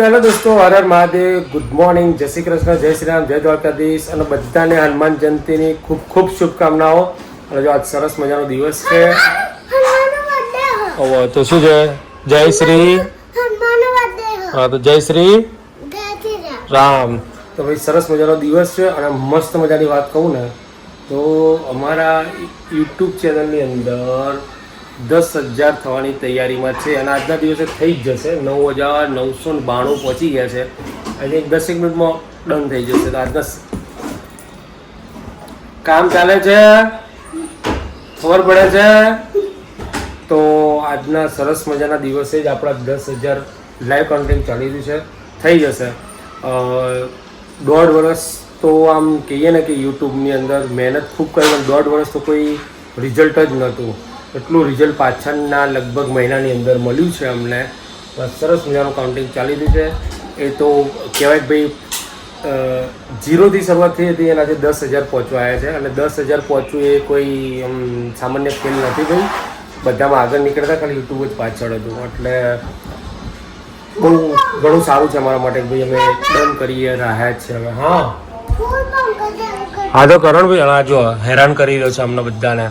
તો હેલો દોસ્તો, Har Har Mahadev, good morning, જય શ્રી કૃષ્ણ, જય શ્રી રામ, જય દ્વારકાધીશ અને બધાને હનુમાન જયંતિની ખૂબ ખૂબ શુભકામનાઓ. અને જો આજ સરસ મજાનો દિવસ છે. તો શું છે? જય શ્રી હા, તો જય શ્રી રામ. તો ભાઈ સરસ મજાનો દિવસ છે અને મસ્ત મજાની વાત કહું ને તો અમારા યુટ્યુબ ચેનલની અંદર 10,000 થવાની તૈયારીમાં છે અને આજના દિવસે થઈ જ જશે. 9,992 પહોંચી ગયા છે. આજે 10 મિનિટમાં ડન થઈ જશે. તો આજના કામ ચાલે છે, ખબર પડે છે. તો આજના સરસ મજાના દિવસે જ આપણા 10,000 લાઈવ કન્ટેન્ટ ચાલી રહ્યું છે, થઈ જશે. 1.5 વર્ષ તો આમ કહીએ ને કે યુટ્યુબની અંદર મહેનત ખૂબ કરી, પણ 1.5 વર્ષ તો કોઈ રિઝલ્ટ જ નહોતું. એટલું રિઝલ્ટ પાછળના લગભગ મહિનાની અંદર મળ્યું છે અમને. સરસ મજાનું કાઉન્ટિંગ ચાલી રહ્યું છે. એ તો કહેવાય કે ભાઈ 0થી શરૂઆત થઈ હતી અને આજે 10,000 પહોંચવા આવ્યા છે. અને 10,000 પહોંચવું એ કોઈ સામાન્ય ખેલ નથી ભાઈ. બધામાં આગળ નીકળતા, ખાલી યુટ્યુબ જ પાછળ હતું. એટલે બહુ ઘણું સારું છે અમારા માટે ભાઈ. અમે ડન કરીએ રહ્યા છે હવે. હા તો કરણભાઈ, હા જો હેરાન કરી રહ્યો છે અમને બધાને.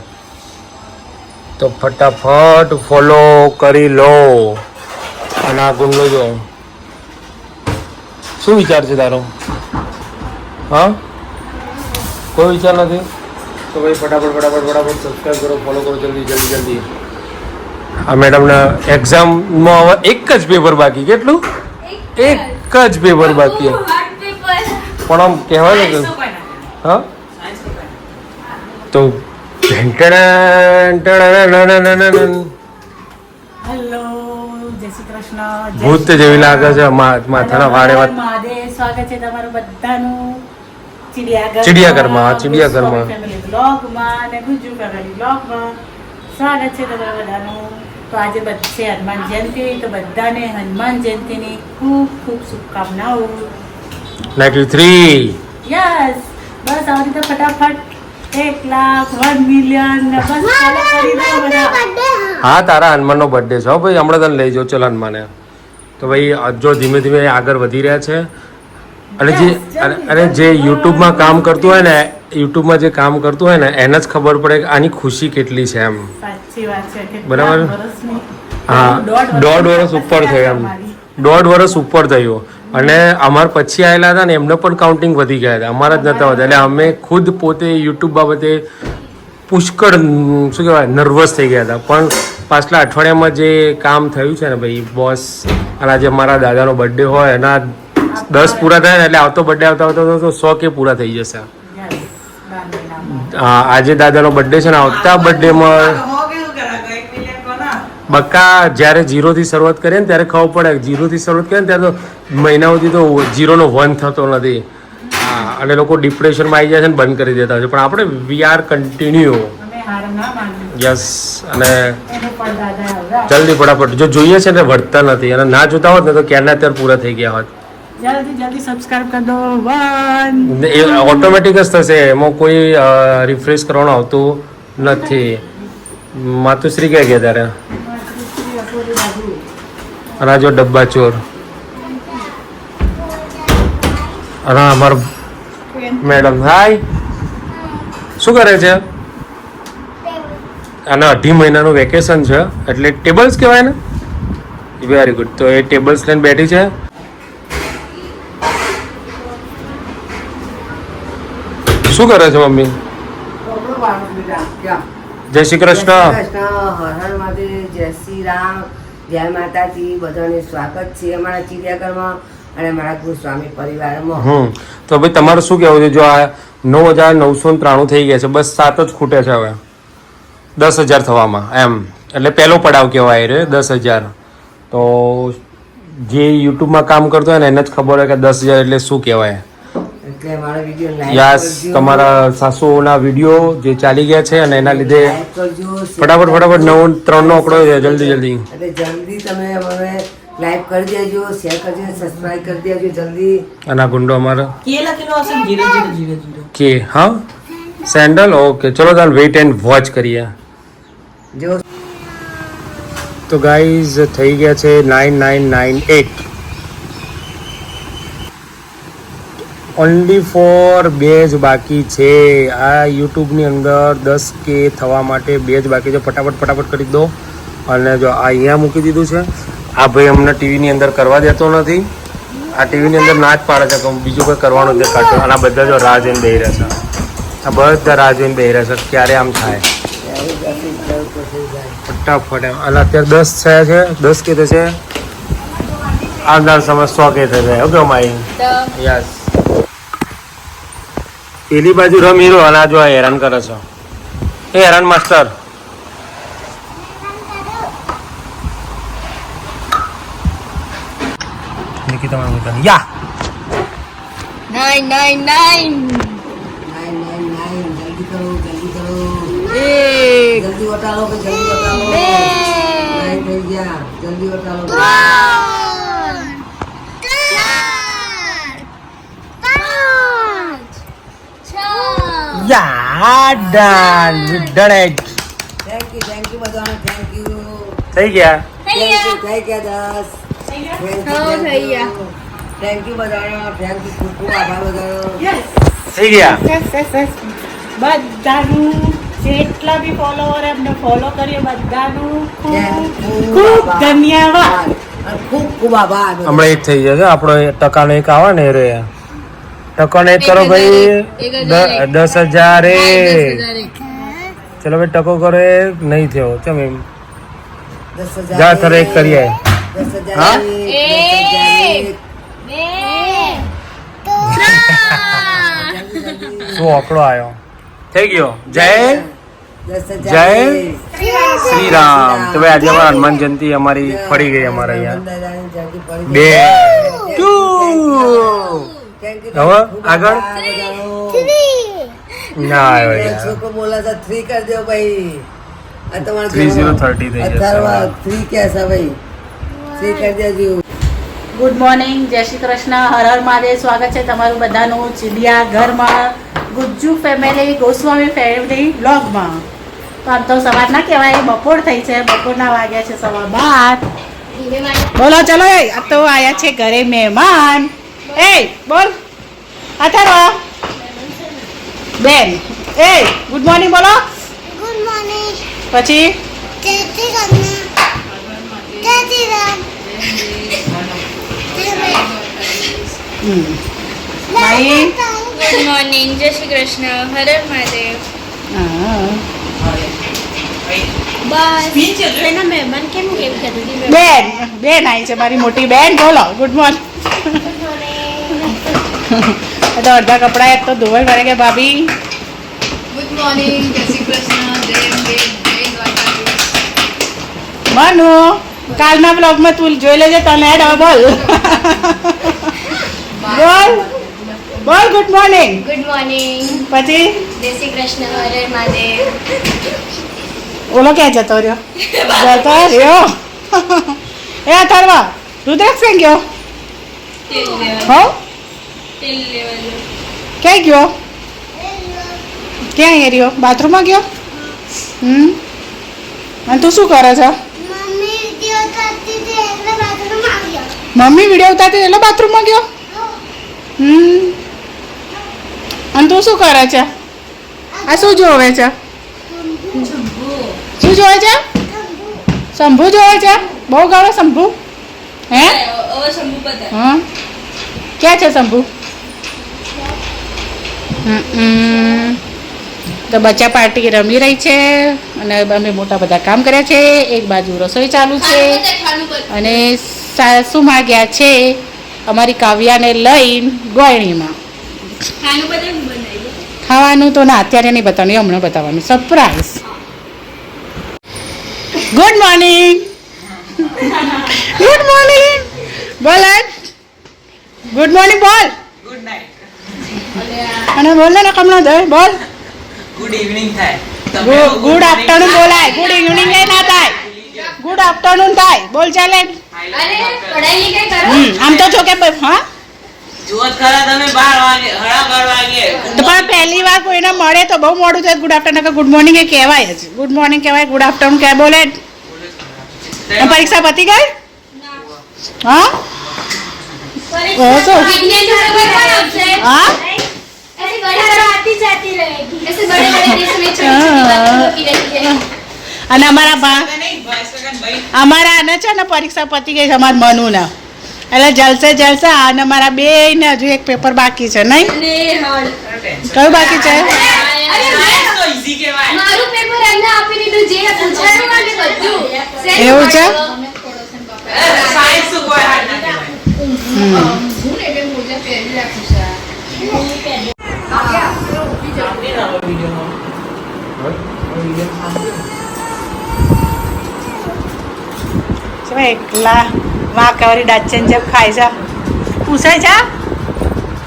તો ફટાફટ ફોલો કરી લો. અને આ ગુંડો જો, શું વિચાર છે તારો? હા, કોઈ વિચાર નથી? તો ભાઈ ફટાફટ સબસ્ક્રાઈબ કરો, ફોલો કરો, જલ્દી. આ મેડમને એક્ઝામમાં હવે એક જ પેપર બાકી. કેટલું? એક જ પેપર બાકી. પણ આમ કહેવાય ને કે હા તો હેલો, જય શ્રી કૃષ્ણ. ભૂત જેવી લાગે છે માથાના વાળે વાત. મહાદેવ, સ્વાગત છે તમારું બધાનું ચિડિયાઘરમાં ફેમિલી બ્લોગમાં અને ગુજ્જુ ફેમિલી બ્લોગમાં સ્વાગત છે તમારું બધાનું. તો આજે છે હનુમાન જયંતિ, તો બધાને હનુમાન જયંતિની ખૂબ ખૂબ શુભકામનાઓ. 93 યસ, બસ આવી રીતે ફટાફટ 1 લાખ 1 મિલિયન બસ ફોલો કરી દો બધા. હા, તારા હનુમાનનો બર્થડે છે ભાઈ. હમણાં તને લઈ જાઓ ચલ હનુમાને. તો ભાઈ જો ધીમે ધીમે આગળ વધી રહ્યા છે. અને જે યુટ્યુબમાં કામ કરતું હોય ને, યુટ્યુબમાં જે કામ કરતું હોય ને એને જ ખબર પડે કે આની ખુશી કેટલી છે એમ. સાચી વાત છે. બરાબર. હા, 1.5 વર્ષ ઉપર થયું એમ. 1.5 વર્ષ ઉપર થયું. અને અમાર પછી આવેલા હતા ને એમને પણ કાઉન્ટિંગ વધી ગયા હતા, અમારા જ નતા વધ્યા. એટલે અમે ખુદ પોતે યુટ્યુબ બાબતે પુષ્કળ શું કહેવાય નર્વસ થઈ ગયા હતા. પણ પાછલા અઠવાડિયામાં જે કામ થયું છે ને ભાઈ બોસ, અને આજે મારા દાદાનો બર્થડે હોય એના 10 પૂરા થાય ને એટલે આવતો બર્થડે આવતા તો 100 પૂરા થઈ જશે. હા, આજે દાદાનો બર્થડે છે ને આવતા બર્થડેમાં બક્કા જ્યારે 0થી શરૂઆત કરીએ ને ત્યારે ખબર પડે. 0થી શરૂઆત કરીએ ને ત્યારે તો મહિના સુધી તો 0નો 1 થતો નથી. હા, અને લોકો ડિપ્રેશનમાં આવી જાય છે ને બંધ કરી દેતા હોય છે. પણ આપણે વી આર કન્ટિન્યુ. યસ. અને જલ્દી ફટાફટ જો જોઈએ છે ને વધતા નથી, અને ના જોતા હોત ને તો ક્યારના અત્યારે પૂરા થઈ ગયા હોત. જલ્દી સબસ્ક્રાઇબ કરી દો. એ ઓટોમેટિક જ થશે, એમાં કોઈ રિફ્રેશ કરવાનું આવતું નથી. માતુશ્રી ક્યાં ગયા ત્યારે? અને જો ડબ્બા ચોર. અને અમાર મેડમ હાય, શું કરે છે? અને 2.5 મહિનાનું વેકેશન છે એટલે ટેબલ્સ કહેવાય ને. Very good. તો એ ટેબલ્સ લઈને બેઠી છે. શું કરે છે મમ્મી? જય શ્રી કૃષ્ણ. હર હર મહાદેવ, જય શ્રી રામ, જય માતાજી. બધાને સ્વાગત છે અમારા ચિડિયાઘરમાં અને અમારા ગોસ્વામી પરિવારમાં. તો ભાઈ તમારું શું કહેવું છે? જો આ 9,993 થઈ ગયા છે, બસ 7 જ ખૂટે છે હવે 10,000 થવામાં એમ. એટલે પહેલો પડાવ કહેવાય રે 10,000. તો જે યુટ્યુબમાં કામ કરતો હોય ને એને જ ખબર હોય કે 10,000 એટલે શું કહેવાય. એટલે અમારો વિડીયો લાઈક યસ, કરજો. તમારા સાસુના વિડીયો જે ચાલી ગયા છે અને એના લીધે લાઈક કરજો, શેર ફટાફટ કરજો. 3નો આંકડો છે. જલ્દી એટલે જલ્દી તમે અમને લાઈક કરી દેજો, શેર કરજો, સબસ્ક્રાઇબ કરી દેજો જલ્દી. અને આ ગુંડો અમારો કે લખેલો હશે 00000. કે હા સેન્ડલ. ઓકે, ચલો તાર વેઇટ એન્ડ વોચ કરીએ. જો તો ગાઈઝ થઈ ગયા છે 9998. ઓનલી ફોર 2 જ બાકી છે આ યુટ્યુબની અંદર 10K થવા માટે 2 જ બાકી છે. ફટાફટ કરી દો. અને જો આ અહીંયા મૂકી દીધું છે. આ ભાઈ અમને ટીવીની અંદર કરવા દેતો નથી. આ ટીવીની અંદર ના જ પાડે છે કે બીજું કંઈ કરવાનું છે કાઢો. અને આ બધા જો રાહ જોઈને બેહી રહ્યા છે. આ બધા રાહ જોઈને બેહી રહ્યા છે ક્યારે આમ થાય ફટાફટ એમ. અને અત્યારે 10 થયા છે. 10K થશે. આવનાર સમય 100K થશે. ઓકે માઈ યસ. પેલી બાજુ રમીરો અને આ જો આ હેરાન કરે છે. એ હેરાન માસ્ટર નિકિતા મને યા 999 જલ્દી કરો જલ્દી વટાલો કે જલ્દી વટાલો નહીં થઈ ગયા જલ્દી વટાલો યા done we done it. Thank you બધાને થેન્ક યુ થઈ ગયા. થઈ ગયા 10 થેન્ક યુ બધાને થેન્ક યુ ખૂબ આભાર બધાનો થઈ ગયા. બધાનું જેટલા બી ફોલોવર એમને ફોલો કર્યો બધાનું ખૂબ ધન્યવાદ. ખૂબ આભાર હમણાં એક થઈ જશે આપણો ટકાનો એક આવે ને એ રે ટકાનો એક કરો ભાઈ 10,000 ચલો ભાઈ ટકો કરો નહીં થયો ચમ એમ 10,000 જા થરે એક કરીએ. 10,000 હા? શું આંકડો આવ્યો થઈ ગયો. જય 10,000 જય શ્રી રામ. તો ભાઈ આજે અમારા હનુમાન જયંતિ અમારી પડી ગઈ અમારા અહીંયા 2 2 હવે આગળ ના આવ્યો યાર. છોકરો બોલા તો 3 કરી દો ભાઈ આ તમારે 3030 થઈ જશે. 3 કેસા ભાઈ 3 કરી દેજો. ગુડ મોર્નિંગ, જય શ્રી કૃષ્ણ, હર હર મહાદેવ. સ્વાગત છે તમારું બધાનું ચીડિયા ઘરમાં ગુજ્જુ ફેમિલી ગોસ્વામી ફેમિલી બ્લોગમાં. તો આમ તો સવાર ના કહેવાય, બપોર થઈ છે. બપોરના વાગ્યા છે 12:15. બોલો ચલો એ આ તો આયા છે ઘરે મહેમાન. એ બોલ અથર્વ બેન એ ગુડ મોર્નિંગ બોલો. ગુડ મોર્નિંગ પછી જય શ્રી કૃષ્ણ જય શ્રી રામ ભાઈ ગુડ મોર્નિંગ, જય શ્રી કૃષ્ણ, હર હર મહાદેવ. હા બસ એના મહેમાન કેમ કેમ કહેતી હતી? બેન બેન આવી છે મારી મોટી બેન. બોલો ગુડ મોર્નિંગ. તો અડધા કપડા એક તો ધોવાઈ પડે કે ભાભી. ગુડ મોર્નિંગ, જય શ્રી કૃષ્ણ, જય અંબે, જય દ્વારકાધીશ. મનુ કાલના બ્લોગમાં તું જોઈ લેજે તને એડ હવે બોલ બોલ બોલ ગુડ મોર્નિંગ. ગુડ મોર્નિંગ, પછી જય શ્રી કૃષ્ણ, હર હર મહાદેવ. ઓલો ક્યાં જતો રહ્યો? જતો રહ્યો એ અથર્વા રુદ્રાક્ષ ક્યાં ગયો? તેલ લેવા હો તેલ લેવા ક્યાં ગયો? ક્યાં એ રહ્યો? બાથરૂમમાં ગયો? અને તું શું કરે છે? મમ્મી વિડિયો કરતી હતી એટલે બાથરૂમ આવ્યો મમ્મી વિડીયો ઉતારતી એટલે બાથરૂમમાં ગયો? અને તું શું કરે છે? આ શું જોવે છે? શું જોવે છે? શંભુ જોવે છે? બહુ ગમે શંભુ? હે હવે શંભુ પતા. હા ક્યાં છે શંભુ? તો બચ્ચા પાર્ટી રમી રહી છે અને અમે મોટા બધા કામ કર્યા છે. એક બાજુ રસોઈ ચાલુ છે અને સાસુમાં ગયા છે અમારી કાવ્યાને લઈને ગોયણીમાં. ખાનું બધા બનાવ્યું. ખાવાનું તો ના અત્યારે નહીં બતાવવાનું, એ હમણાં બતાવવાનું surprise. Good morning good morning બોલ ગુડ મોર્નિંગ બોલ. ગુડ નાઇટ અને બોલ ને કમણા દે બોલ. ગુડ ઇવનિંગ થાય ગુડ આફ્ટરનૂન બોલાય, ગુડ ઇવનિંગ એ ના થાય, ગુડ આફ્ટરનૂન થાય. બોલ ચાલે. અરે પઢાઈ લિખાઈ કરો. આમ તો જો કે હા જુઓ ખરા તમે 12 વાગે 12:30 વાગે તો પણ પહેલી વાર કોઈને મળે તો બહુ મોડું થાય. ગુડ આફ્ટરનૂન કે ગુડ મોર્નિંગ એ કહેવાય જ. ગુડ મોર્નિંગ કહેવાય, ગુડ આફ્ટરનૂન કે બોલે. પરીક્ષા પતી ગઈ? હા શું? हाँ? ऐसे बड़े आती जाती रहेगी ऐसे बड़े बड़े देश में छोटी छोटी बातें होती रहती है અને અમારા બા નહીં, ભાઈ સગન ભાઈ. અમારા આને છે ને પરીક્ષા પતી ગઈ છે અમારા મનુને એટલે જલસે અને અમારા બે ને હજુ એક પેપર બાકી છે નહીં અને હાલ કયું બાકી છે Science તો easy કહેવાય. મારું પેપર એમને આપી દીધું જે પૂછાયું અને બધું એવું છે? Science તો કોઈ hard ના કહેવાય. હું એટલે મોજા પહેરી રાખું છું આપણે ના હોય વિડીયોમાં. શું એકલા વાંકાવાળી ડાચન જેમ ખાય છે પૂછાય છે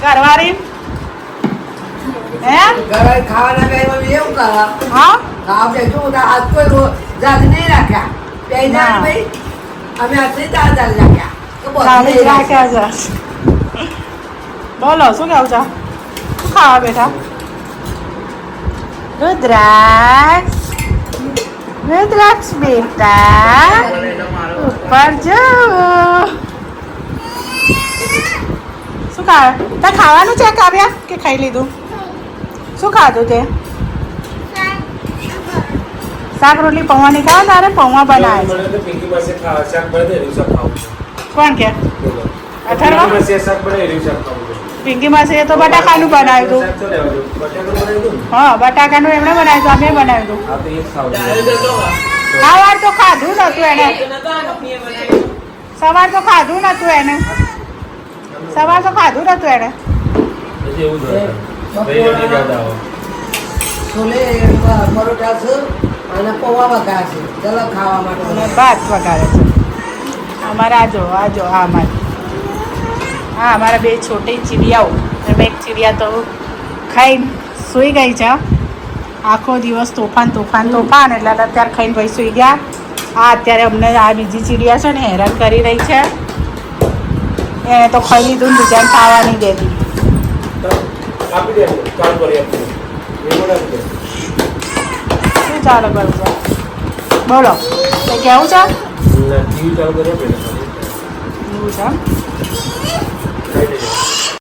કરવારી હે ઘરે ખાવાના ટાઈમે એવું કરે હા આપણે જો આજ કોઈ જાત નહીં રાખ્યા બે ના. ભાઈ અમે આટલી દાળ રાખ્યા તો બધું ચાલી જ નહીં રાખ્યા છે બોલો શું કેવું છે શું ખાવા બેઠા રુદ્રાક્ષ રુદ્રાક્ષ બેટા ઉપર જો શું ખાવે તાર ખાવાનું છે કાવ્યા કે ખાઈ લીધું શું ખાધું તે શાક રોટલી પૌવાની ખાવા તારે પૌવા બનાવે છે મને તો પિંકી પાસે શાક બનાવી દે, શાક ખાવું છે. કોણ કે બોલો. અથર્વ? પિંકી પાસે શાક બનાવી શાક ખાવું છે. પિંકી માસી એ તો બટાકાનું બનાવ્યું હતું શાક તો લેવા દો. બટાકાનું બનાવી દઉં ને? હા બટાકાનું એમણે બનાવ્યું હતું અમે બનાવ્યું હતું આ તો એ જ ખાવું છે. આ વાર તો ખાધું નતું એને સવાર તો ખાધું નતું એને સવાર તો ખાધું નતું એને પછી એવું જ હોય. ભાઈ એની યાદ આવે. છોલે પરોઠા છે અને પૌવા વઘાર છે ચલો ખાવા અને માટે ભાત વગાડે છે અમારે આ જો આ અમારી હા અમારા બે છોટી ચીડિયાઓ એમાં એક ચીડિયા તો ખાઈને સૂઈ ગઈ છે આખો દિવસ તોફાન એટલે અત્યારે ખાઈને ભાઈ સૂઈ ગયા આ અત્યારે અમને આ બીજી ચીડિયા છે ને હેરાન કરી રહી છે એને તો ખાઈ લીધું ને બીજાને ખાવા નહીં દેતી તો આપી દે ચાલુ કરી આપી દે. એવું ના કરે. શું ચાલે કરું છે બોલો તો કેવું છે ના, ટીવી ચાલુ કરી આપે ને. એવું છે એમ? ખાઈ લેજે.